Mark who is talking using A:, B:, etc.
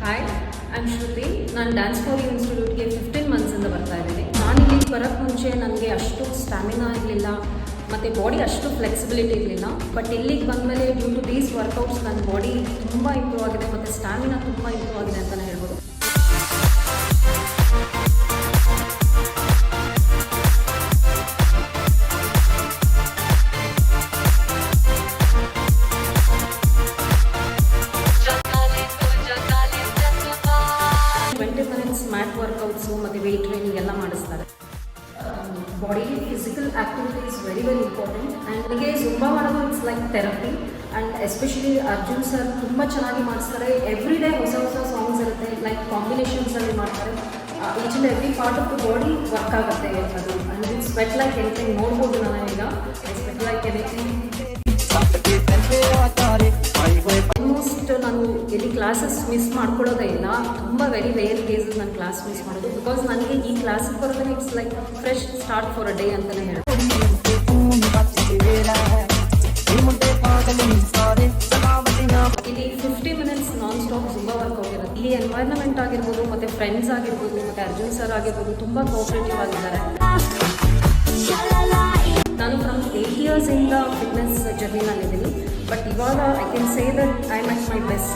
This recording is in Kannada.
A: ಹಾಯ್, ಐ ಆಮ್ ಶ್ರುತಿ. ನಾನು ಡ್ಯಾನ್ಸ್ ಫಾರ್ ಯು ಇನ್ಸ್ಟಿಟ್ಯೂಟ್ಗೆ 15 ಮಂತ್ಸಿಂದ ಬರ್ತಾ ಇದ್ದೀನಿ. ನಾನು ಇಲ್ಲಿಗೆ ಬರೋಕ್ಕೆ ಮುಂಚೆ ನನಗೆ ಅಷ್ಟು ಸ್ಟ್ಯಾಮಿನಾ ಇರಲಿಲ್ಲ ಮತ್ತು ಬಾಡಿ ಅಷ್ಟು ಫ್ಲೆಕ್ಸಿಬಿಲಿಟಿ ಇರಲಿಲ್ಲ. ಬಟ್ ಇಲ್ಲಿಗೆ ಬಂದಮೇಲೆ ಡ್ಯೂ ಟು ದೀಸ್ ವರ್ಕೌಟ್ಸ್ ನನ್ನ ಬಾಡಿ ತುಂಬ ಇಂಪ್ರೂವ್ ಆಗಿದೆ ಮತ್ತು ಸ್ಟ್ಯಾಮಿನಾ ತುಂಬ ಇಂಪ್ರೂವ್ ಆಗಿದೆ ಅಂತಲೇ ಹೇಳ್ಬೋದು. ಮ್ಯಾಟ್ ವರ್ಕೌಟ್ಸು ಮತ್ತು ವೆಯ್ಟ್ ಟ್ರೈನಿಂಗ್ ಎಲ್ಲ ಮಾಡಿಸ್ತಾರೆ. Body physical activity is very very important. And ನನಗೆ ಜುಂಬಾ ಮಾಡೋದು it's like therapy. And especially Arjun sir ತುಂಬ ಚೆನ್ನಾಗಿ ಮಾಡಿಸ್ತಾರೆ. ಎವ್ರಿ ಡೇ ಹೊಸ ಹೊಸ ಸಾಂಗ್ಸ್ ಇರುತ್ತೆ, ಲೈಕ್ ಕಾಂಬಿನೇಷನ್ಸಲ್ಲಿ ಮಾಡ್ತಾರೆ. Each and every part of the body work ಆಗುತ್ತೆ ಅದು. And it's sweat like anything. ನೋಡ್ಬೋದು ನಾನೀಗ ಸ್ವೆಟ್ ಲೈಕ್ ಎನಿಥಿಂಗ್. ಆಲ್ಮೋಸ್ಟ್ ನಾನು ಎಲ್ಲಿ ಕ್ಲಾಸಸ್ ಮಿಸ್ ಮಾಡ್ಕೊಳ್ಳೋದೇ ಇಲ್ಲ. ತುಂಬ ವೆರಿ ರೇರ್ ಕೇಸಸ್ ನಾನು ಕ್ಲಾಸ್ ಮಿಸ್ ಮಾಡೋದು. ಬಿಕಾಸ್ ನನಗೆ ಈ ಕ್ಲಾಸಿಗೆ ಬರೋದೇ it's like fresh start for a day ಅಂತಲೇ ಹೇಳ್ಬೋದು. ಇಲ್ಲಿ 50 minutes non stop Zumba workout ಇರುತ್ತೆ. ಇಲ್ಲಿ ಎನ್ವೈರ್ನ್ಮೆಂಟ್ ಆಗಿರ್ಬೋದು ಮತ್ತು ಫ್ರೆಂಡ್ಸ್ ಆಗಿರ್ಬೋದು ಮತ್ತು ಅರ್ಜುನ್ ಸರ್ ಆಗಿರ್ಬೋದು ತುಂಬ ಕೋಆಪರೇಟಿವ್ ಆಗಿದ್ದಾರೆ. ನಾನು ಫ್ರಮ್ 8 ಇಯರ್ಸಿಂದ ಫಿಟ್ನೆಸ್ ಜರ್ನಿನಲ್ಲಿದ್ದೀನಿ. ಬಟ್ ಇವಾಗ I can say that I am at my best.